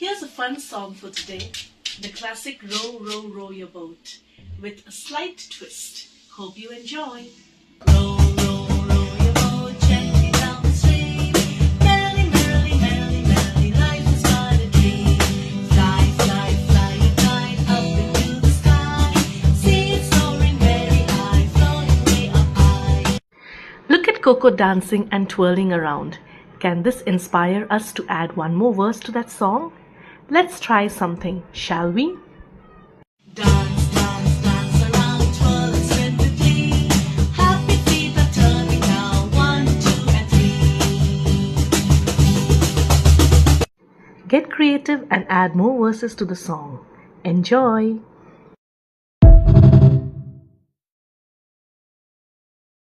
Here's a fun song for today, the classic Row, Row, Row Your Boat, with a slight twist. Hope you enjoy. Row, row, row your boat gently down the stream. Merrily, merrily, merrily, merrily, life is but a dream. Fly, fly, fly your kite up into the sky. See it soaring very high, floating way up high. Look at Coco dancing and twirling around. Can this inspire us to add one more verse to that song? Let's try something, shall we? Dance, dance, dance around, twirl and spin with glee. Happy feet are turning now, 1, 2, and 3. Get creative and add more verses to the song. Enjoy!